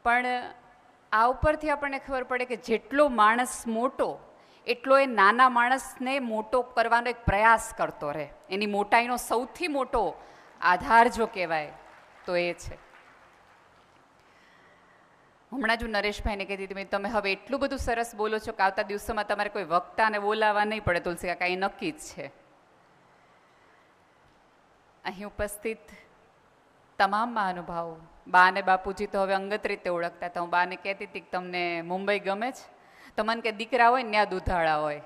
પણ આ ઉપરથી આપણને ખબર પડે કે જેટલો માણસ મોટો એટલો એ નાના માણસને મોટો કરવાનો એક પ્રયાસ કરતો રહે. એની મોટાઈનો સૌથી મોટો આધાર જો કહેવાય તો એ છે. હમણાં જ હું નરેશભાઈને કહેતી હતી, તમે હવે એટલું બધું સરસ બોલો છો કે આવતા દિવસોમાં તમારે કોઈ વક્તાને બોલાવવા નહીં પડે તુલસી કાકા, એ નક્કી જ છે. અહીં ઉપસ્થિત તમામ મહાનુભાવો, બા અને બાપુજી તો હવે અંગત રીતે ઓળખતા હતા. હું બાને કહેતી હતી કે તમને મુંબઈ ગમે છે? તો મને કે દીકરા હોય ને ત્યાં દૂધાળા હોય.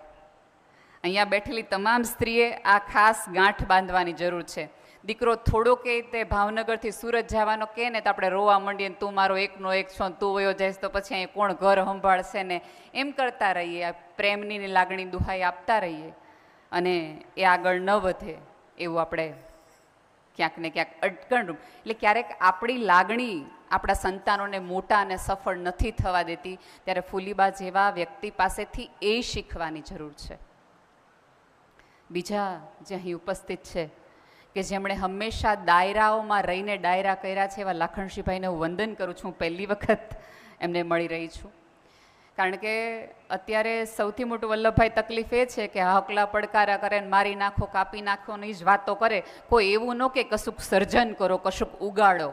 અહીંયા બેઠેલી તમામ સ્ત્રીએ આ ખાસ ગાંઠ બાંધવાની જરૂર છે. દીકરો થોડો કે તે ભાવનગરથી સુરત જવાનો કહે ને તો આપણે રોવા માંડીએ, તું મારો એકનો એક છો, તું વયો જઈશ તો પછી અહીં કોણ ઘર સંભાળશે ને, એમ કરતા રહીએ. આ પ્રેમની લાગણી દુહાઈ આપતા રહીએ અને એ આગળ ન વધે એવું આપણે ક્યાંક ને ક્યાંક અટકણું. એટલે ક્યારેક આપણી લાગણી આપણા સંતાનોને મોટા અને સફળ નથી થવા દેતી, ત્યારે ફૂલીબા જેવા વ્યક્તિ પાસેથી એ શીખવાની જરૂર છે. બીજા જે અહીં ઉપસ્થિત છે કે જેમણે હંમેશા દાયરાઓમાં રહીને ડાયરા કર્યા છે, એવા લાખણશીભાઈને હું વંદન કરું છું. પહેલી વખત એમને મળી રહી છું. કારણ કે અત્યારે સૌથી મોટું વલ્લભભાઈ તકલીફ એ છે કે હકલા પડકારા કરે ને મારી નાખો, કાપી નાખો ને જ વાતો કરે. કોઈ એવું ન કે કશુંક સર્જન કરો, કશુંક ઉગાડો.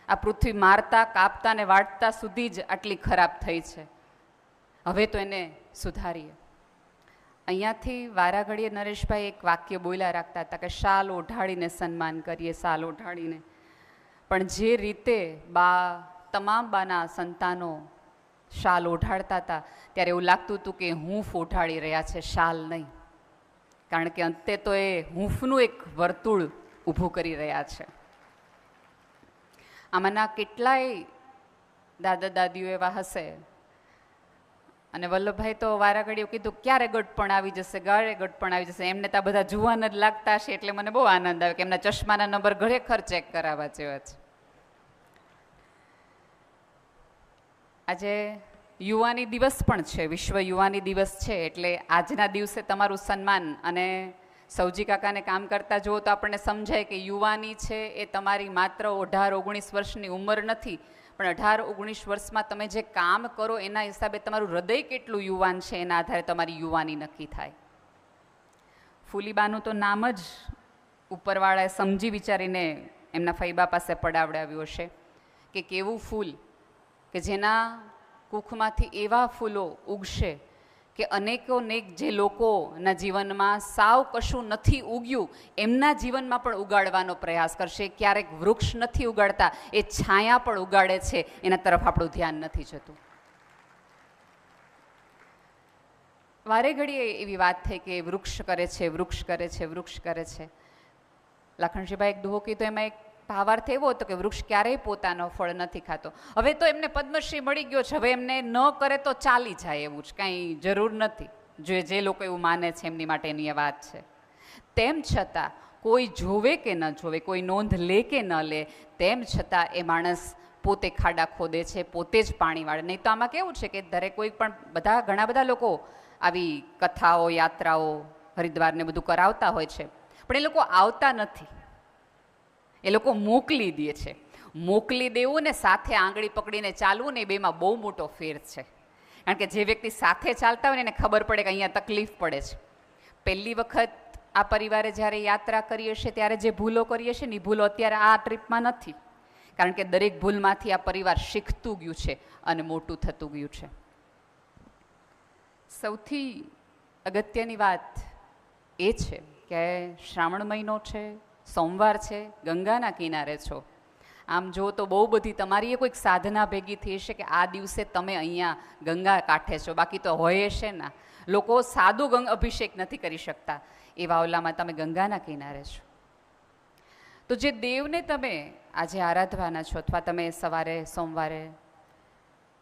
આ પૃથ્વી મારતા, કાપતા ને વાટતા સુધી જ આટલી ખરાબ થઈ છે. હવે તો એને સુધારીએ. અહીંયાથી વારા ઘડીએ નરેશભાઈ એક વાક્ય બોલ્યા રાખતા હતા કે શાલ ઓઢાડીને સન્માન કરીએ, શાલ ઓઢાડીને. પણ જે રીતે તમામ બાના સંતાનો શાલ ઓઢાડતા હતા ત્યારે એવું લાગતું હતું કે હૂંફ ઓઢાડી રહ્યા છે, શાલ નહીં. કારણ કે અંતે તો એ હૂંફનું એક વર્તુળ ઊભું કરી રહ્યા છે. આમાંના કેટલાય દાદા દાદીઓ એવા હશે, અને વલ્લભભાઈ તો વારા ઘડીએ કીધું ક્યારે ગઢપણ આવી જશે, ગાળે ગઢપણ આવી જશે. એમને તો બધા જુવાન જ લાગતા હશે એટલે મને બહુ આનંદ આવે કે એમના ચશ્માના નંબર ખરેખર ચેક કરાવવા જેવા છે. આજે યુવાની દિવસ પણ છે, વિશ્વ યુવાની દિવસ છે. એટલે આજના દિવસે તમારું સન્માન, અને સૌજી કાકાને કામ કરતા જુઓ તો આપણને સમજાય કે યુવાની છે એ તમારી માત્ર 18-19 વર્ષની ઉંમર નથી, પણ 18-19 વર્ષમાં તમે જે કામ કરો એના હિસાબે તમારું હૃદય કેટલું યુવાન છે એના આધારે તમારી યુવાની નક્કી થાય. ફૂલીબાનું તો નામ જ ઉપરવાળાએ સમજી વિચારીને એમના ફૈબા પાસે પડાવડાવ્યું હશે કે કેવું ફૂલ કે જેના કુખમાંથી એવા ફૂલો ઉગશે કે અનેકોનેક જે લોકોના જીવનમાં સાવ કશું નથી ઉગ્યું એમના જીવનમાં પણ ઉગાડવાનો પ્રયાસ કરશે. ક્યારેક વૃક્ષ નથી ઉગાડતા, એ છાયા પણ ઉગાડે છે, એના તરફ આપણું ધ્યાન નથી જતું. વારે ઘડીએ એવી વાત થઈ કે વૃક્ષ કરે છે, વૃક્ષ કરે છે, વૃક્ષ કરે છે. લાખણજીભાઈ એક દુહો કીધો, એમાં એક ભાવાર્થ એવો હતો કે વૃક્ષ ક્યારેય પોતાનો ફળ નથી ખાતો. હવે તો એમને પદ્મશ્રી મળી ગયો છે, હવે એમને ન કરે તો ચાલી જાય એવું જ કાંઈ જરૂર નથી. જે લોકો એવું માને છે એમની માટેની એ વાત છે. તેમ છતાં કોઈ જોવે કે ન જોવે, કોઈ નોંધ લે કે ન લે, તેમ છતાં એ માણસ પોતે ખાડા ખોદે છે, પોતે જ પાણી વાળે. નહીં તો આમાં કેવું છે કે દરેક કોઈ પણ ઘણા બધા લોકો આવી કથાઓ, યાત્રાઓ, હરિદ્વારને બધું કરાવતા હોય છે, પણ એ લોકો આવતા નથી. એ લોકો મોકલી દે છે. મોકલી દેવું ને સાથે આંગળી પકડીને ચાલવું ને એ બેમાં બહુ મોટો ફેર છે. કારણ કે જે વ્યક્તિ સાથે ચાલતા હોય ને એને ખબર પડે કે અહીંયા તકલીફ પડે છે. પહેલી વખત આ પરિવારે જ્યારે યાત્રા કરી હશે ત્યારે જે ભૂલો કરી હશે ને એ ભૂલો અત્યારે આ ટ્રીપમાં નથી. કારણ કે દરેક ભૂલમાંથી આ પરિવાર શીખતું ગયું છે અને મોટું થતું ગયું છે. સૌથી અગત્યની વાત એ છે કે શ્રાવણ મહિનો છે, સોમવાર છે, ગંગાના કિનારે છો. આમ જો તો બહુ બધી તમારી કોઈક સાધના ભેગી થઈ હશે કે આ દિવસે તમે અહીંયા ગંગા કાંઠે છો, બાકી તો હોય છે ને લોકો સાદું અભિષેક નથી કરી શકતા, એવા ઓલામાં તમે ગંગાના કિનારે છો. તો જે દેવને તમે આજે આરાધવાના છો અથવા તમે સવારે સોમવારે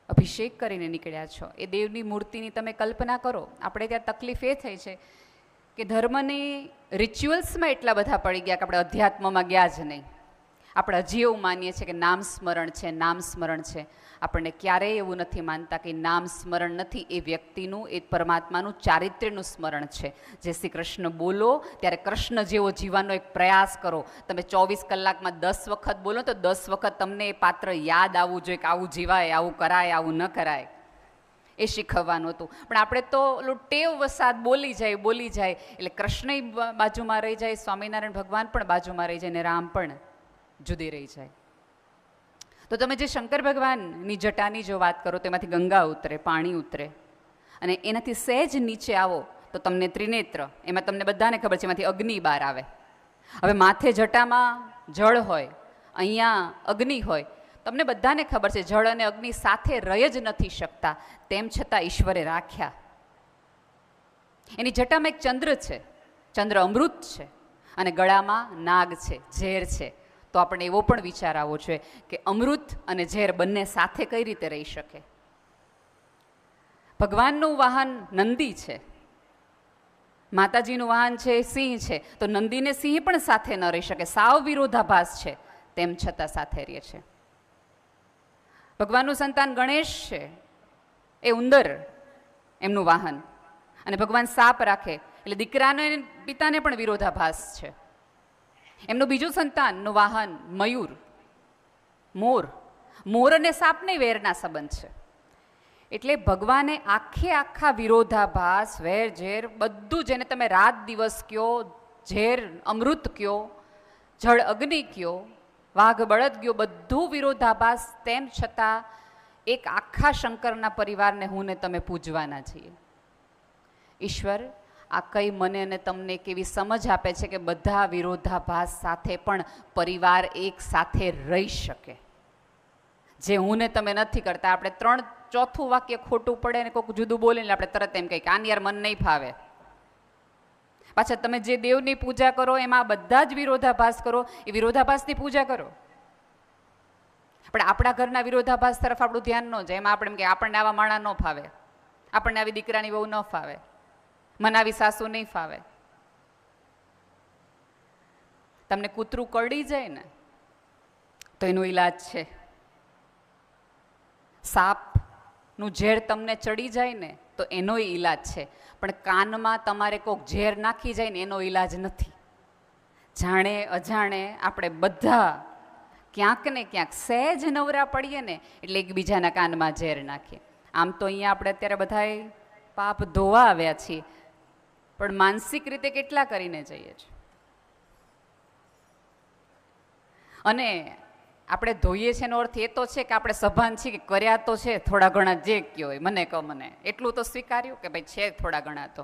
અભિષેક કરીને નીકળ્યા છો, એ દેવની મૂર્તિની તમે કલ્પના કરો. આપણે ત્યાં તકલીફ એ થઈ છે કે ધર્મની રિચ્યુઅલ્સમાં એટલા બધા પડી ગયા કે આપણે અધ્યાત્મમાં ગયા જ નહીં. આપણે હજી એવું માનીએ છીએ કે નામ સ્મરણ છે, નામ સ્મરણ છે. આપણને ક્યારેય એવું નથી માનતા કે નામ સ્મરણ નથી, એ વ્યક્તિનું, એ પરમાત્માનું ચારિત્ર્યનું સ્મરણ છે. જે શ્રી કૃષ્ણ બોલો ત્યારે કૃષ્ણ જેવો જીવવાનો એક પ્રયાસ કરો. તમે 24 કલાકમાં 10 વખત બોલો તો 10 વખત તમને એ પાત્ર યાદ આવવું જોઈએ કે આવું જીવાય, આવું કરાય, આવું ન કરાય. એ શીખવવાનું હતું. પણ આપણે તો ઓલું ટેવ વસાત બોલી જાય એટલે કૃષ્ણ બાજુમાં રહી જાય, સ્વામિનારાયણ ભગવાન પણ બાજુમાં રહી જાય ને રામ પણ જુદી રહી જાય. તો તમે જે શંકર ભગવાનની જટાની જો વાત કરો તો એમાંથી ગંગા ઉતરે, પાણી ઉતરે, અને એનાથી સહેજ નીચે આવો તો તમને ત્રિનેત્ર, એમાં તમને બધાને ખબર છે એમાંથી અગ્નિ બહાર આવે. હવે માથે જટામાં જળ હોય, અહીંયા અગ્નિ હોય, તમને બધાને ખબર છે જળ અને અગ્નિ સાથે રહી જ નથી શકતા, તેમ છતાં ઈશ્વરે રાખ્યા. એની જટામાં એક ચંદ્ર છે, ચંદ્ર અમૃત છે, અને ગળામાં નાગ છે, ઝેર છે. તો આપણને એવો પણ વિચાર આવવો જોઈએ કે અમૃત અને ઝેર બંને સાથે કઈ રીતે રહી શકે. ભગવાનનું વાહન નંદી છે, માતાજીનું વાહન છે સિંહ છે, તો નંદીને સિંહ પણ સાથે ન રહી શકે, સાવ વિરોધાભાસ છે, તેમ છતાં સાથે રહે છે. ભગવાનનું સંતાન ગણેશ છે, એ ઉંદર એમનું વાહન, અને ભગવાન સાપ રાખે એટલે દીકરાને પિતાને પણ વિરોધાભાસ છે. એમનું બીજું સંતાનનું વાહન મયુર, મોર. મોર અને સાપને વેરના સંબંધ છે. એટલે ભગવાને આખા વિરોધાભાસ, વેર ઝેર બધું, જેને તમે રાત દિવસ કયો, ઝેર અમૃત કયો, જળ અગ્નિ કયો, વાઘ બળદ ગયો, બધું વિરોધાભાસ, તેમ છતાં એક આખા શંકરના પરિવારને હું ને તમે પૂજવાના છીએ. ઈશ્વર આ કઈ મને અને તમને કેવી સમજ આપે છે કે બધા વિરોધાભાસ સાથે પણ પરિવાર એક સાથે રહી શકે, જે હું ને તમે નથી કરતા. આપણે 3-4 વાક્ય ખોટું પડે ને કોઈક જુદું બોલે ને આપણે તરત એમ કહીએ કે આની યાર મન નહીં ફાવે. પાછા તમે જે દેવની પૂજા કરો એમાં બધા જ વિરોધાભાસ કરો, એ વિરોધાભાસની પૂજા કરો. પણ આપણા ઘરના વિરોધાભાસ તરફ આપણું ધ્યાન ન જાય. એમાં આપણે એમ કે આપણને આવા માણા ન ફાવે, આપણને આવી દીકરાની બહુ ન ફાવે, મને આવી સાસુ નહીં ફાવે. તમને કૂતરું કરડી જાય ને તો એનો ઈલાજ છે. સાપનું ઝેર તમને ચડી જાય ને તો એનો ઈલાજ છે. પણ કાનમાં તમારે કોઈક ઝેર નાખી જાય ને એનો ઈલાજ નથી. જાણે અજાણે આપણે બધા ક્યાંક ને ક્યાંક સહેજ નવરા પડીએ ને એટલે એકબીજાના કાનમાં ઝેર નાખીએ. આમ તો અહીંયા આપણે અત્યારે બધાએ પાપ ધોવા આવ્યા છીએ, પણ માનસિક રીતે કેટલા કરીને જઈએ છીએ. અને આપણે ધોઈએ છીએ એનો અર્થ એ તો છે કે આપણે સભાન છીએ કે કર્યા તો છે થોડા ઘણા, જે કયો હોય મને કહો, મને એટલું તો સ્વીકાર્યું કે ભાઈ છે થોડા ઘણા. તો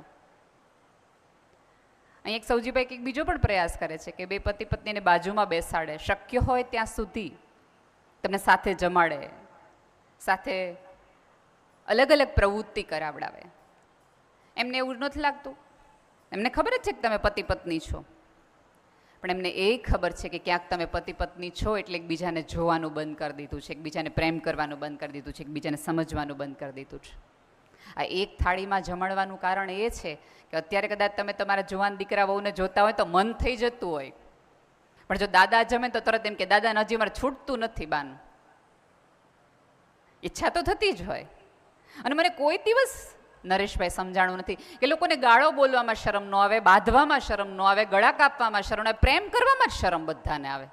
અહીં એક સૌજીભાઈ કંઈક બીજો પણ પ્રયાસ કરે છે કે બે પતિ પત્નીને બાજુમાં બેસાડે, શક્ય હોય ત્યાં સુધી તમને સાથે જમાડે, સાથે અલગ અલગ પ્રવૃત્તિ કરાવડાવે. એમને એવું નથી લાગતું, એમને ખબર જ છે કે તમે પતિ પત્ની છો, પણ એમને એ ખબર છે કે ક્યાંક તમે પતિ પત્ની છો એટલે એકબીજાને જોવાનું બંધ કરી દીધું છે, એકબીજાને પ્રેમ કરવાનું બંધ કરી દીધું છે, એકબીજાને સમજવાનું બંધ કરી દીધું છે. આ એક થાળીમાં જમણવાનું કારણ એ છે કે અત્યારે કદાચ તમે તમારા જુવાન દીકરા વહુને જોતા હોય તો મન થઈ જતું હોય, પણ જો દાદા જમે તો તરત એમ કે દાદાને હજી મારે છૂટતું નથી બાનું. ઈચ્છા તો થતી જ હોય. અને મને કોઈ દિવસ નરેશભાઈ સમજાણું નથી કે લોકોને ગાળો બોલવામાં શરમ ન આવે, બાંધવામાં શરમ ન આવે, ગળા કાપવામાં શરમ આવે, પ્રેમ કરવામાં જ શરમ બધાને આવે,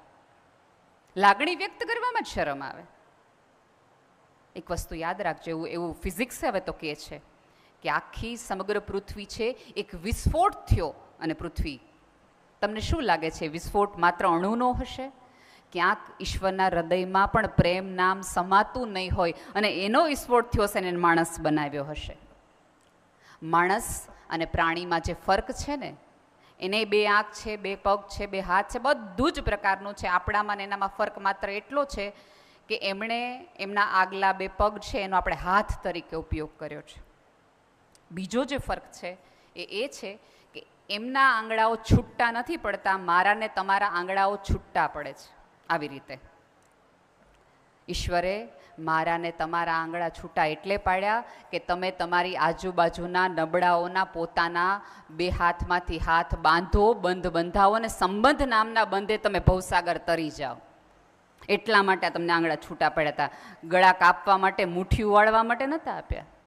લાગણી વ્યક્ત કરવામાં જ શરમ આવે. એક વસ્તુ યાદ રાખજો, એવું ફિઝિક્સ હવે તો કહે છે કે આખી સમગ્ર પૃથ્વી છે એક વિસ્ફોટ થયો અને પૃથ્વી, તમને શું લાગે છે વિસ્ફોટ માત્ર અણુનો હશે? ક્યાંક ઈશ્વરના હૃદયમાં પણ પ્રેમ નામ સમાતું નહીં હોય અને એનો વિસ્ફોટ થયો હશે અને માણસ બનાવ્યો હશે. માણસ અને પ્રાણીમાં જે ફર્ક છે ને, એને 2 આંખ છે, 2 પગ છે, 2 હાથ છે, બધું જ પ્રકારનું છે. આપણામાં ને એનામાં ફર્ક માત્ર એટલો છે કે એમણે એમના આગલા 2 પગ છે એનો આપણે હાથ તરીકે ઉપયોગ કર્યો છે. બીજો જે ફર્ક છે એ છે કે એમના આંગળાઓ છૂટા નથી પડતા, મારા ને તમારા આંગળાઓ છૂટા પડે છે. આવી રીતે ઈશ્વરે મારા ને તમારા આંગળા છૂટા એટલે પાડ્યા કે તમે તમારી આજુબાજુના નબળાઓના પોતાના 2 હાથમાંથી હાથ બાંધો, બંધ બંધાવો અને સંબંધ નામના બંધે તમે ભવસાગર તરી જાઓ. એટલા માટે તમને આંગળા છૂટા પડ્યા હતા. ગળા કાપવા માટે, મુઠ્ઠી વાળવા માટે નહોતા આપ્યા.